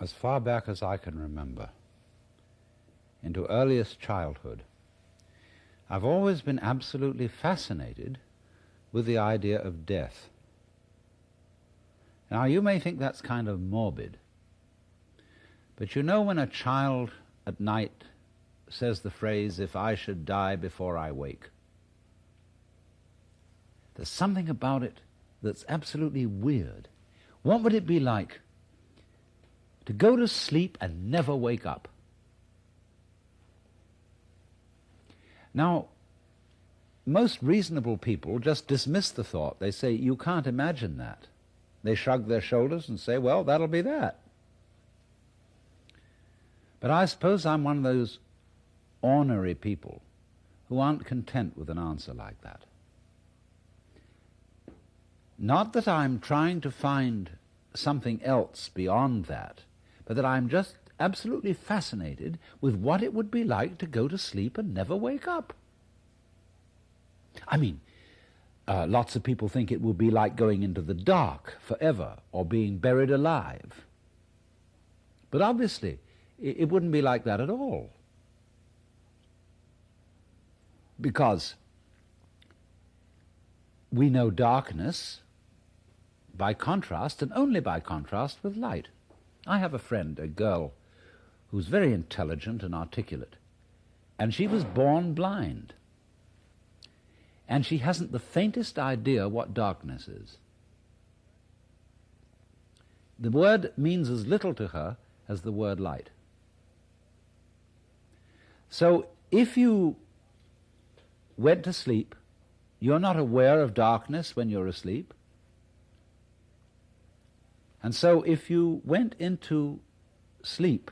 as far back as I can remember, into earliest childhood, I've always been absolutely fascinated with the idea of death. Now, you may think that's kind of morbid, but you know when a child at night says the phrase, "If I should die before I wake," there's something about it that's absolutely weird. What would it be like to go to sleep and never wake up? Now, most reasonable people just dismiss the thought. They say, you can't imagine that. They shrug their shoulders and say, well, that'll be that. But I suppose I'm one of those ornery people who aren't content with an answer like that. Not that I'm trying to find something else beyond that, but that I'm just absolutely fascinated with what it would be like to go to sleep and never wake up. I mean, lots of people think it would be like going into the dark forever or being buried alive. But obviously, it wouldn't be like that at all. Because we know darkness by contrast, and only by contrast, with light. I have a friend, a girl, who's very intelligent and articulate, and she was born blind. And she hasn't the faintest idea what darkness is. The word means as little to her as the word light. So if you went to sleep, you're not aware of darkness when you're asleep. And so if you went into sleep,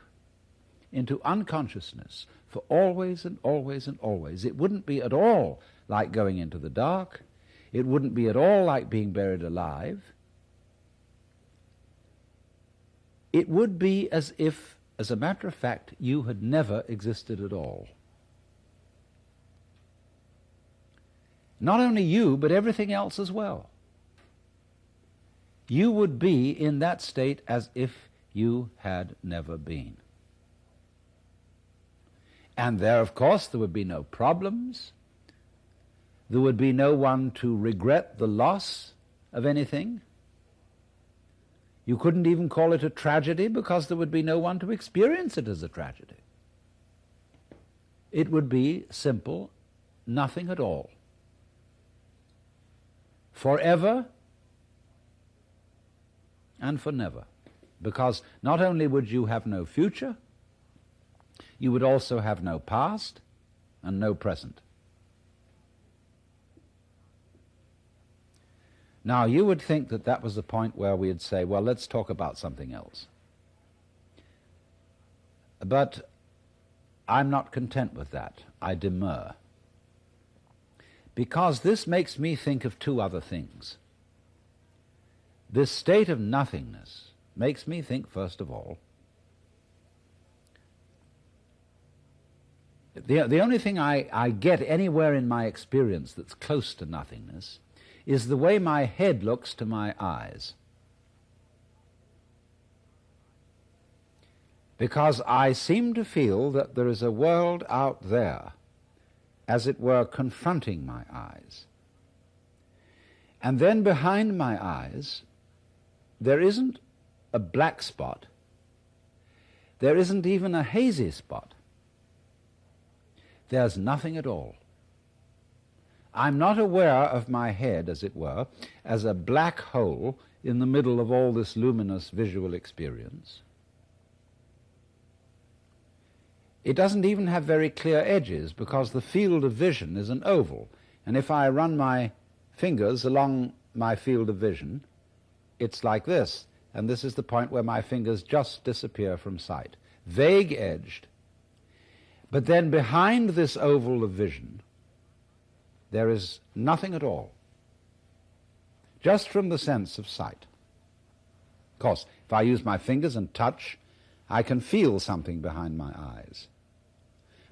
into unconsciousness, for always and always and always, it wouldn't be at all like going into the dark. It wouldn't be at all like being buried alive. It would be as if, as a matter of fact, you had never existed at all. Not only you, but everything else as well. You would be in that state as if you had never been. And there, of course, there would be no problems. There would be no one to regret the loss of anything. You couldn't even call it a tragedy because there would be no one to experience it as a tragedy. It would be simple, nothing at all. Forever and for never. Because not only would you have no future, you would also have no past and no present. Now, you would think that that was the point where we'd say, well, let's talk about something else. But I'm not content with that. I demur. Because this makes me think of two other things. This state of nothingness makes me think, first of all, the only thing I get anywhere in my experience that's close to nothingness is the way my head looks to my eyes. Because I seem to feel that there is a world out there, as it were, confronting my eyes. And then behind my eyes, there isn't a black spot. There isn't even a hazy spot. There's nothing at all. I'm not aware of my head, as it were, as a black hole in the middle of all this luminous visual experience. It doesn't even have very clear edges because the field of vision is an oval. And if I run my fingers along my field of vision, it's like this. And this is the point where my fingers just disappear from sight. Vague-edged. But then behind this oval of vision, there is nothing at all. Just from the sense of sight. Of course, if I use my fingers and touch, I can feel something behind my eyes.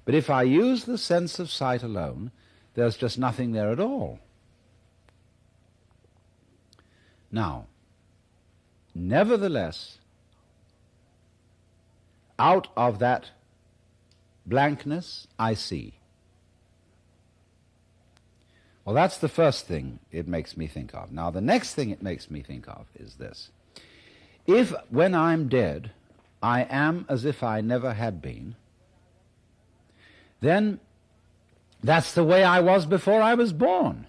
But if I use the sense of sight alone, there's just nothing there at all. Now, nevertheless, out of that blankness I see. Well, that's the first thing it makes me think of. Now, the next thing it makes me think of is this. If, when I'm dead, I am as if I never had been, then that's the way I was before I was born.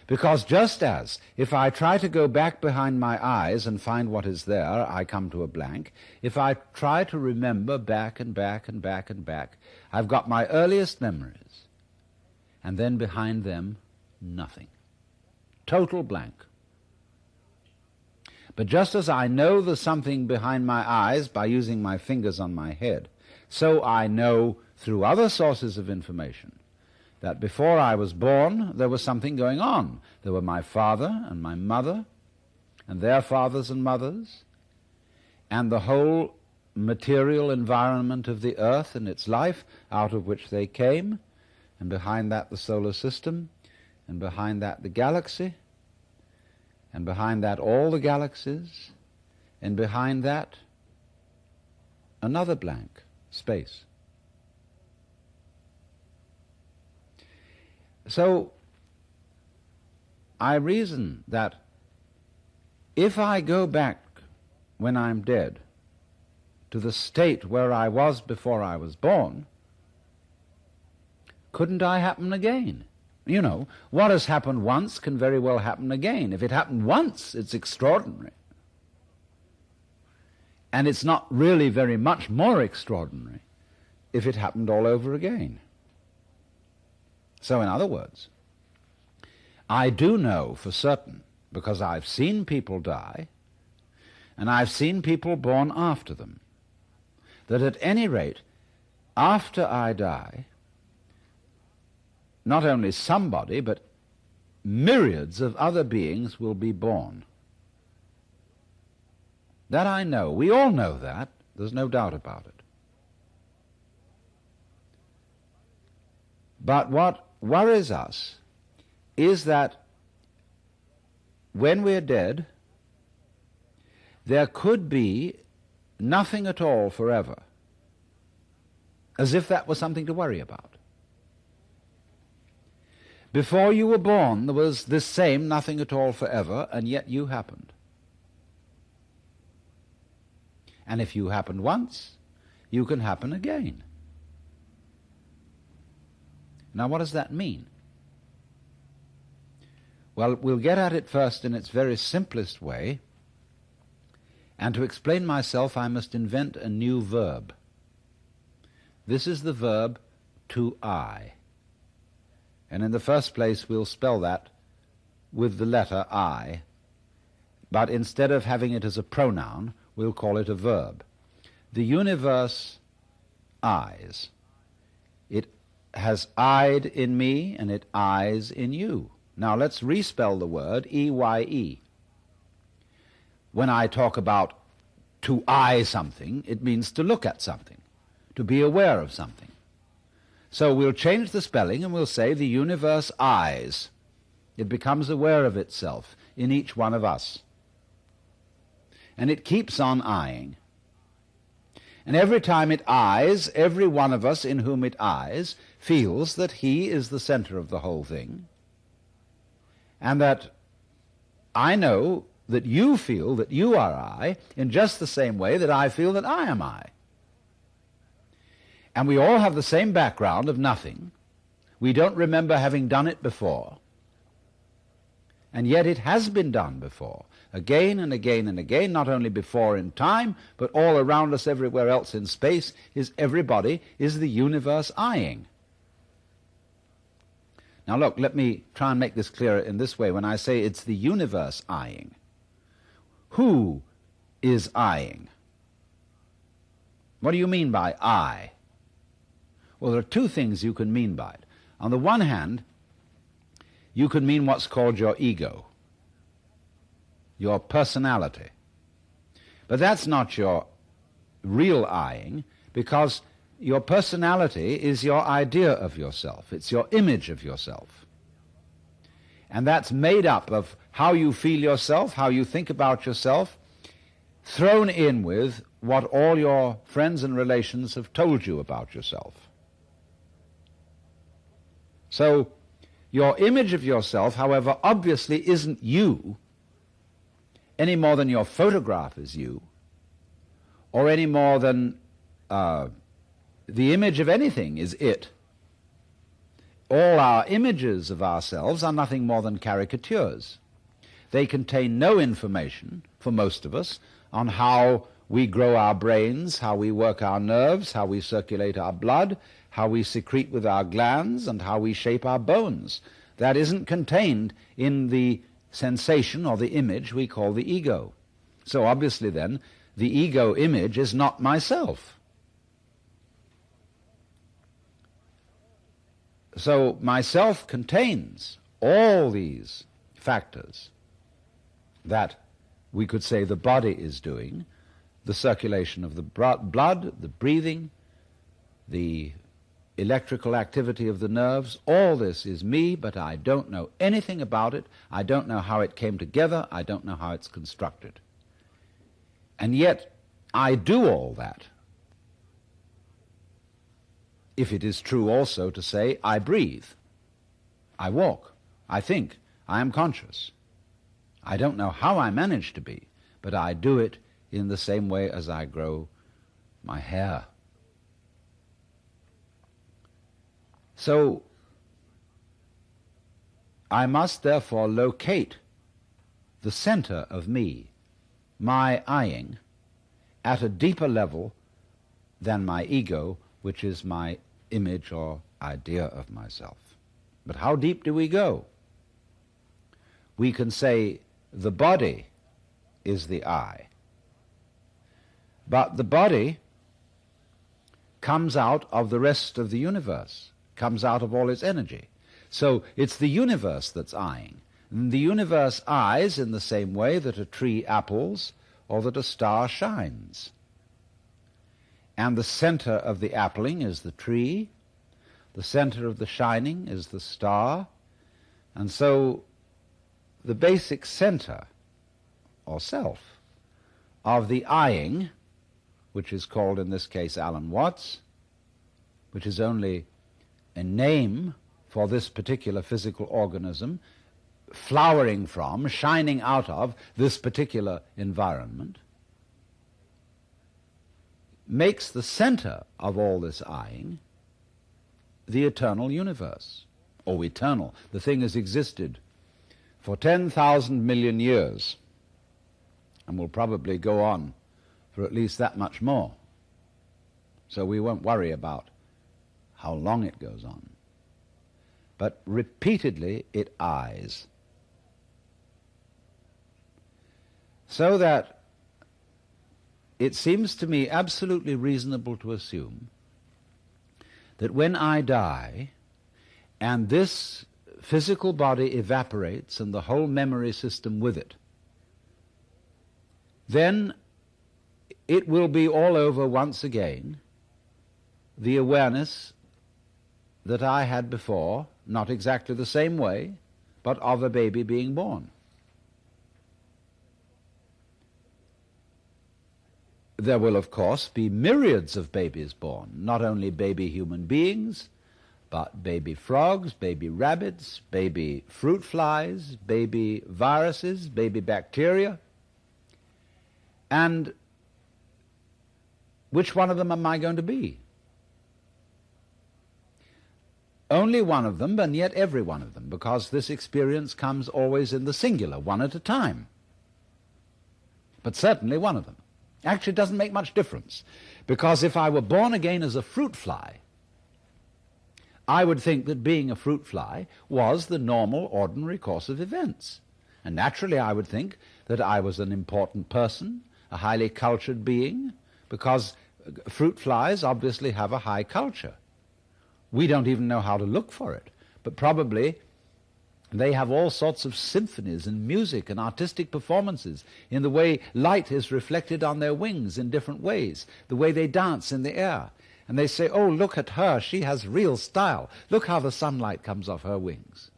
Because just as if I try to go back behind my eyes and find what is there, I come to a blank. If I try to remember back and back and back and back, I've got my earliest memories, and then behind them, nothing. Total blank. But just as I know there's something behind my eyes by using my fingers on my head, so I know through other sources of information that before I was born there was something going on. There were my father and my mother and their fathers and mothers and the whole material environment of the earth and its life out of which they came, and behind that the solar system, and behind that the galaxy, and behind that all the galaxies, and behind that another blank, space. So I reason that if I go back when I'm dead to the state where I was before I was born, couldn't I happen again? You know, what has happened once can very well happen again. If it happened once, it's extraordinary. And it's not really very much more extraordinary if it happened all over again. So in other words, I do know for certain, because I've seen people die, and I've seen people born after them, that at any rate, after I die, not only somebody, but myriads of other beings will be born. That I know. We all know that. There's no doubt about it. But what worries us is that when we're dead, there could be nothing at all forever, as if that was something to worry about. Before you were born, there was this same nothing at all forever, and yet you happened. And if you happened once, you can happen again. Now, what does that mean? Well, we'll get at it first in its very simplest way, and to explain myself, I must invent a new verb. This is the verb to I. And in the first place, we'll spell that with the letter I, but instead of having it as a pronoun, we'll call it a verb. The universe eyes. It has eyed in me, and it eyes in you. Now let's respell the word E-Y-E. When I talk about to eye something, it means to look at something, to be aware of something. So we'll change the spelling and we'll say the universe eyes. It becomes aware of itself in each one of us. And it keeps on eyeing. And every time it eyes, every one of us in whom it eyes feels that he is the center of the whole thing, and that I know that you feel that you are I in just the same way that I feel that I am I. And we all have the same background of nothing. We don't remember having done it before. And yet it has been done before, again and again and again, not only before in time, but all around us everywhere else in space everybody is the universe eyeing. Now look, let me try and make this clearer in this way. When I say it's the universe eyeing, who is eyeing? What do you mean by I? Well, there are two things you can mean by it. On the one hand, you can mean what's called your ego, your personality. But that's not your real eyeing, because your personality is your idea of yourself. It's your image of yourself. And that's made up of how you feel yourself, how you think about yourself, thrown in with what all your friends and relations have told you about yourself. So your image of yourself, however, obviously isn't you any more than your photograph is you, or any more than the image of anything is it. All our images of ourselves are nothing more than caricatures. They contain no information, for most of us, on how we grow our brains, how we work our nerves, how we circulate our blood, how we secrete with our glands, and how we shape our bones. That isn't contained in the sensation or the image we call the ego. So obviously then, the ego image is not myself. So myself contains all these factors that we could say the body is doing, the circulation of the blood, the breathing, the electrical activity of the nerves. All this is me, but I don't know anything about it. I don't know how it came together. I don't know how it's constructed. And yet I do all that. If it is true also to say, I breathe, I walk, I think, I am conscious. I don't know how I manage to be, but I do it in the same way as I grow my hair. So I must therefore locate the center of me, my I-ing, at a deeper level than my ego, which is my image or idea of myself. But how deep do we go? We can say the body is the I. But the body comes out of the rest of the universe, comes out of all its energy. So it's the universe that's I-ing. And the universe eyes in the same way that a tree apples or that a star shines. And the center of the appling is the tree, the center of the shining is the star, and so the basic center, or self, of the I-ing, which is called in this case Alan Watts, which is only a name for this particular physical organism, flowering from, shining out of this particular environment, makes the center of all this I-ing the eternal universe. Oh, eternal. The thing has existed for 10,000 million years and will probably go on for at least that much more. So we won't worry about how long it goes on. But repeatedly it eyes. So that it seems to me absolutely reasonable to assume that when I die and this physical body evaporates and the whole memory system with it, then it will be all over once again, the awareness that I had before, not exactly the same way, but of a baby being born. There will, of course, be myriads of babies born, not only baby human beings, but baby frogs, baby rabbits, baby fruit flies, baby viruses, baby bacteria. And which one of them am I going to be? Only one of them, and yet every one of them, because this experience comes always in the singular, one at a time. But certainly one of them. Actually, it doesn't make much difference, because if I were born again as a fruit fly, I would think that being a fruit fly was the normal, ordinary course of events. And naturally I would think that I was an important person, a highly cultured being, because fruit flies obviously have a high culture. We don't even know how to look for it, but probably they have all sorts of symphonies and music and artistic performances in the way light is reflected on their wings in different ways, the way they dance in the air. And they say, oh, look at her, she has real style. Look how the sunlight comes off her wings.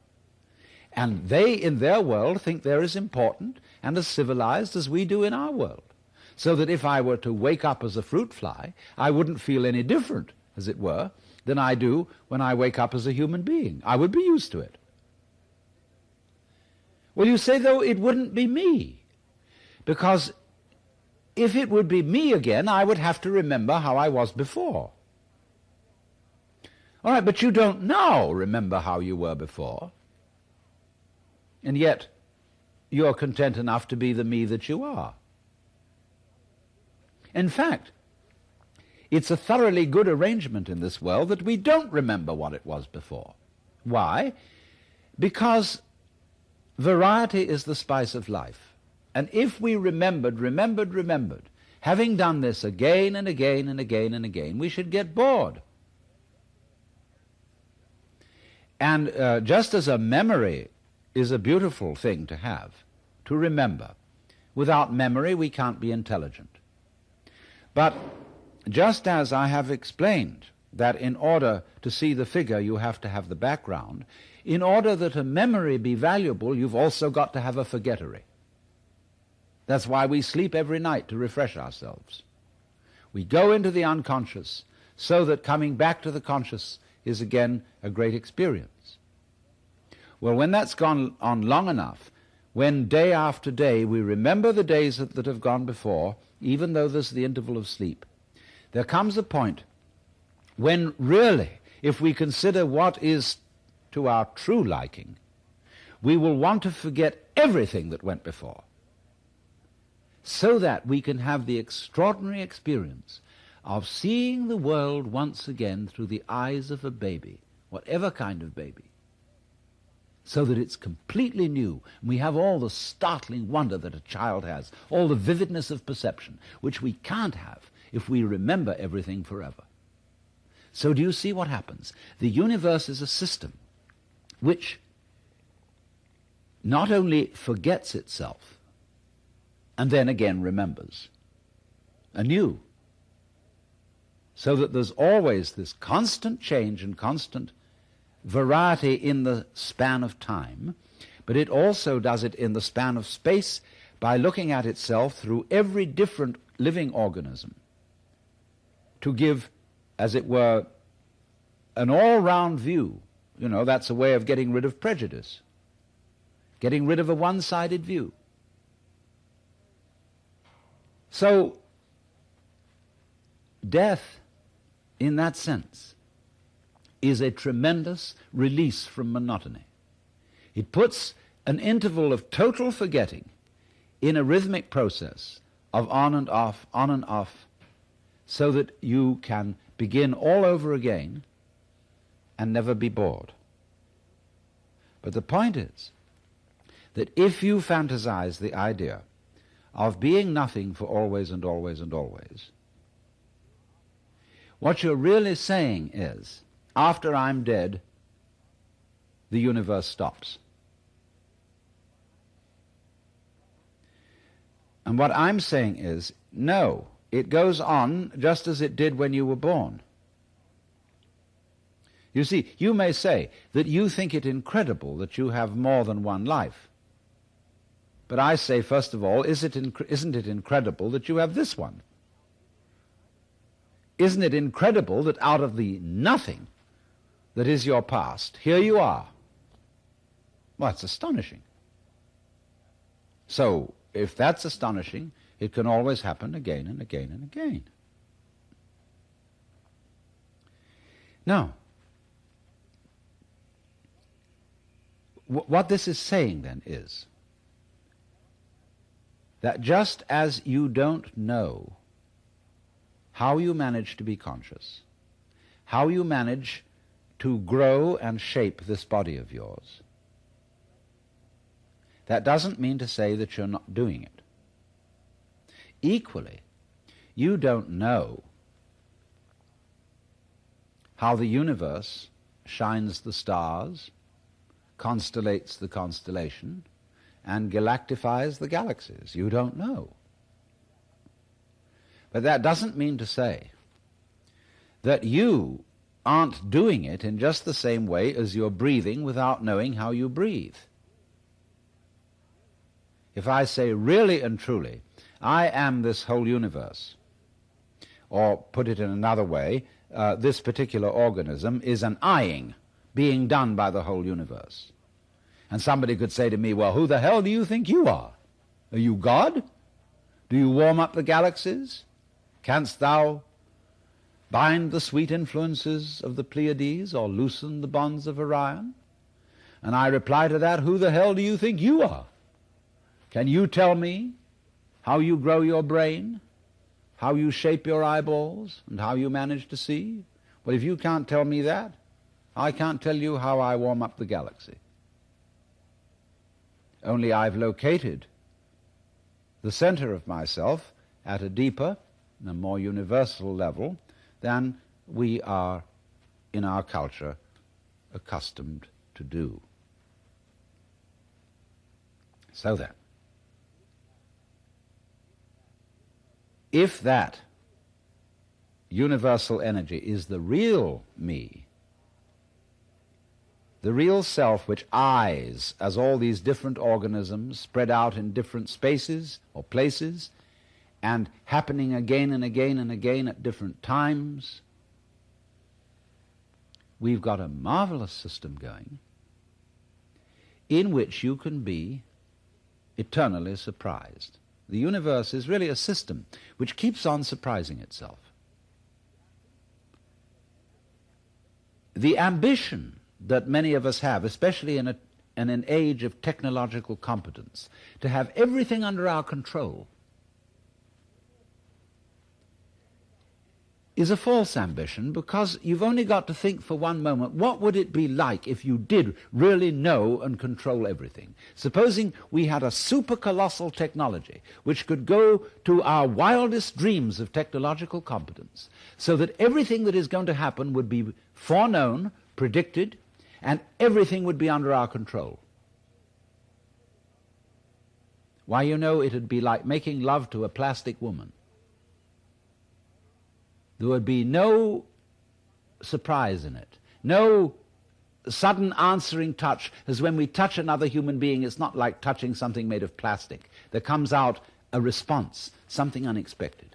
And they, in their world, think they're as important and as civilized as we do in our world. so that if I were to wake up as a fruit fly, I wouldn't feel any different, as it were, than I do when I wake up as a human being. I would be used to it. Well, you say, though, it wouldn't be me, because if it would be me again, I would have to remember how I was before. All right, but you don't now remember how you were before, and yet you're content enough to be the me that you are. In fact, it's a thoroughly good arrangement in this world that we don't remember what it was before. Why? Because variety is the spice of life. And if we remembered, having done this again and again and again and again, we should get bored. And just as a memory is a beautiful thing to have, to remember, without memory we can't be intelligent. But just as I have explained that in order to see the figure you have to have the background, in order that a memory be valuable, you've also got to have a forgettery. That's why we sleep every night, to refresh ourselves. We go into the unconscious so that coming back to the conscious is again a great experience. Well, when that's gone on long enough, when day after day we remember the days that have gone before, even though there's the interval of sleep, there comes a point when really, if we consider what is to our true liking, we will want to forget everything that went before, so that we can have the extraordinary experience of seeing the world once again through the eyes of a baby, whatever kind of baby, so that it's completely new. We have all the startling wonder that a child has, all the vividness of perception, which we can't have if we remember everything forever. So do you see what happens? The universe is a system which not only forgets itself and then again remembers anew, so that there's always this constant change and constant variety in the span of time, but it also does it in the span of space by looking at itself through every different living organism to give, as it were, an all-round view. You know, that's a way of getting rid of prejudice, getting rid of a one-sided view. So, death, in that sense, is a tremendous release from monotony. It puts an interval of total forgetting in a rhythmic process of on and off, so that you can begin all over again and never be bored. But the point is that if you fantasize the idea of being nothing for always and always and always, what you're really saying is, after I'm dead, the universe stops. And what I'm saying is, no, it goes on just as it did when you were born. You see, you may say that you think it incredible that you have more than one life. But I say, first of all, isn't it incredible that you have this one? Isn't it incredible that out of the nothing that is your past, here you are? Well, it's astonishing. So, if that's astonishing, it can always happen again and again and again. Now, what this is saying then is that just as you don't know how you manage to be conscious, how you manage to grow and shape this body of yours, that doesn't mean to say that you're not doing it. Equally, you don't know how the universe shines the stars, constellates the constellation, and galactifies the galaxies. You don't know. But that doesn't mean to say that you aren't doing it in just the same way as you're breathing without knowing how you breathe. If I say really and truly, I am this whole universe. Or put it in another way, this particular organism is an eyeing being done by the whole universe. And somebody could say to me, well, who the hell do you think you are? Are you God? Do you warm up the galaxies? Canst thou bind the sweet influences of the Pleiades or loosen the bonds of Orion? And I reply to that, who the hell do you think you are? Can you tell me how you grow your brain, how you shape your eyeballs, and how you manage to see? Well, if you can't tell me that, I can't tell you how I warm up the galaxy. Only I've located the center of myself at a deeper and a more universal level than we are in our culture accustomed to do. So then, if that universal energy is the real me, the real self which eyes as all these different organisms spread out in different spaces or places and happening again and again and again at different times, we've got a marvelous system going in which you can be eternally surprised. The universe is really a system which keeps on surprising itself. The ambition that many of us have, especially in an age of technological competence, to have everything under our control, is a false ambition, because you've only got to think for one moment, what would it be like if you did really know and control everything? Supposing we had a super colossal technology which could go to our wildest dreams of technological competence, so that everything that is going to happen would be foreknown, predicted, and everything would be under our control. Why, you know, it would be like making love to a plastic woman. There would be no surprise in it, no sudden answering touch, as when we touch another human being, it's not like touching something made of plastic. There comes out a response, something unexpected.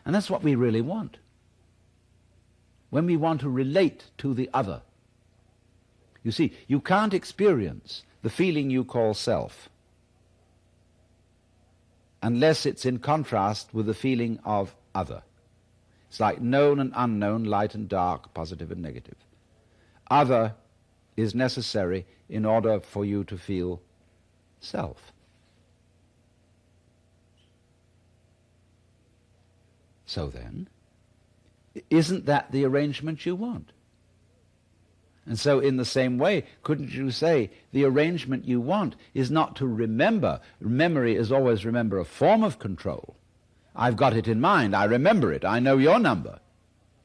And that's what we really want. When we want to relate to the other. You see, you can't experience the feeling you call self unless it's in contrast with the feeling of other. It's like known and unknown, light and dark, positive and negative. Other is necessary in order for you to feel self. So then, isn't that the arrangement you want? And so in the same way, couldn't you say the arrangement you want is not to remember? Memory is always, remember, a form of control. I've got it in mind, I remember it, I know your number.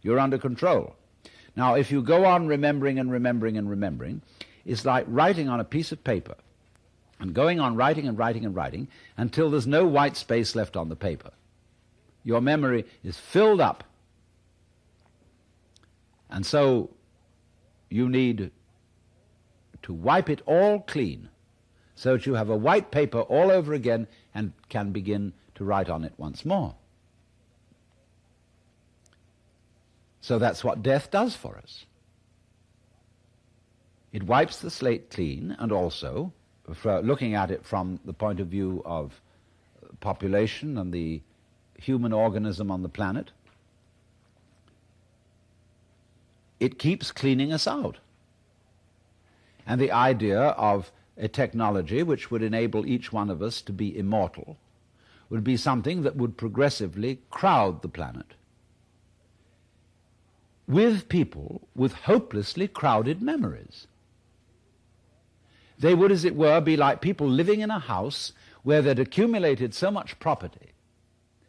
You're under control. Now, if you go on remembering and remembering and remembering, it's like writing on a piece of paper and going on writing and writing and writing until there's no white space left on the paper. Your memory is filled up. And so you need to wipe it all clean so that you have a white paper all over again and can begin to write on it once more. So that's what death does for us. It wipes the slate clean, and also, looking at it from the point of view of population and the human organism on the planet, it keeps cleaning us out. And the idea of a technology which would enable each one of us to be immortal would be something that would progressively crowd the planet with people with hopelessly crowded memories. They would, as it were, be like people living in a house where they'd accumulated so much property,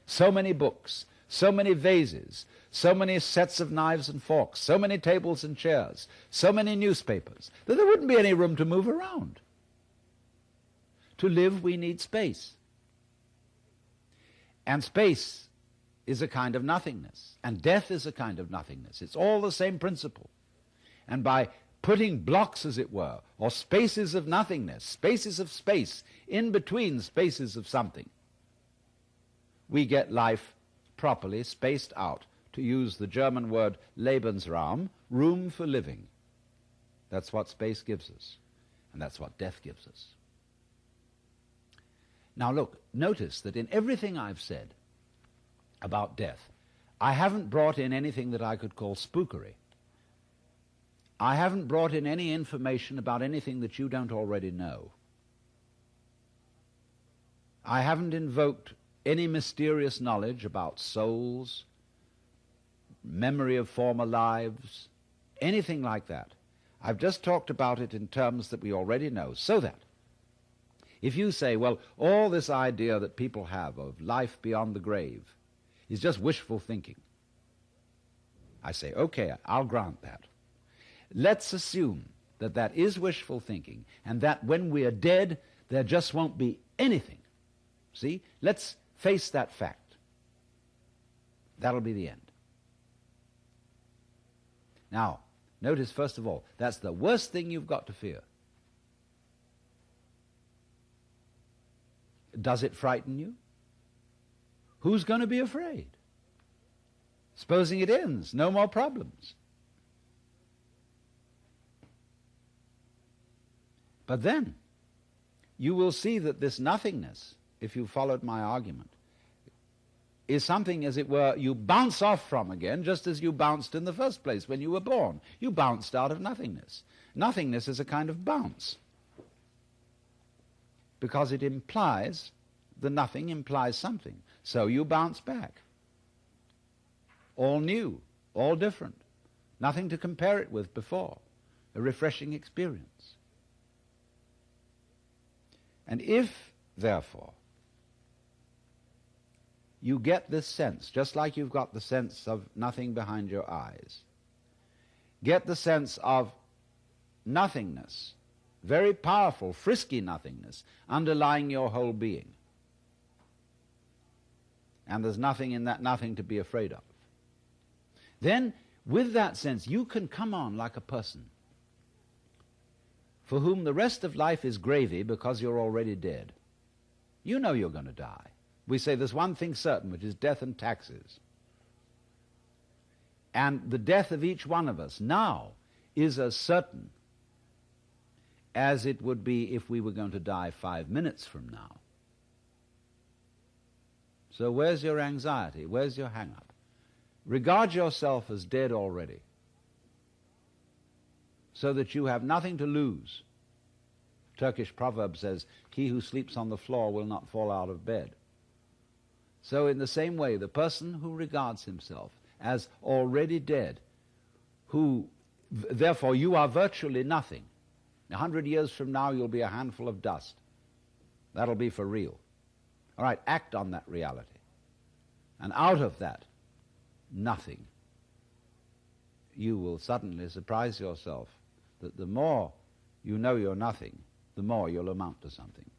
so many books, so many vases, so many sets of knives and forks, so many tables and chairs, so many newspapers, that there wouldn't be any room to move around. To live, we need space. And space is a kind of nothingness, and death is a kind of nothingness. It's all the same principle. And by putting blocks, as it were, or spaces of nothingness, spaces of space, in between spaces of something, we get life properly spaced out, to use the German word Lebensraum, room for living. That's what space gives us, and that's what death gives us. Now look, notice that in everything I've said about death, I haven't brought in anything that I could call spookery. I haven't brought in any information about anything that you don't already know. I haven't invoked any mysterious knowledge about souls, memory of former lives, anything like that. I've just talked about it in terms that we already know, so that if you say, well, all this idea that people have of life beyond the grave is just wishful thinking, I say, okay, I'll grant that. Let's assume that that is wishful thinking, and that when we are dead, there just won't be anything. See? Let's face that fact. That'll be the end. Now, notice, first of all, that's the worst thing you've got to fear. Does it frighten you? Who's going to be afraid? Supposing it ends, no more problems. But then, you will see that this nothingness, if you followed my argument, is something, as it were, you bounce off from again, just as you bounced in the first place when you were born. You bounced out of nothingness. Nothingness is a kind of bounce, because it implies, the nothing implies something. So you bounce back. All new, all different, nothing to compare it with before. A refreshing experience. And if, therefore, you get this sense, just like you've got the sense of nothing behind your eyes, get the sense of nothingness, very powerful, frisky nothingness, underlying your whole being. And there's nothing in that nothing to be afraid of. Then, with that sense, you can come on like a person for whom the rest of life is gravy because you're already dead. You know you're going to die. We say there's one thing certain, which is death and taxes. And the death of each one of us now is as certain as it would be if we were going to die 5 minutes from now. So where's your anxiety? Where's your hang-up? Regard yourself as dead already, so that you have nothing to lose. Turkish proverb says, he who sleeps on the floor will not fall out of bed. So in the same way, the person who regards himself as already dead, therefore you are virtually nothing. 100 years from now, you'll be a handful of dust. That'll be for real. All right, act on that reality. And out of that nothing, you will suddenly surprise yourself that the more you know you're nothing, the more you'll amount to something.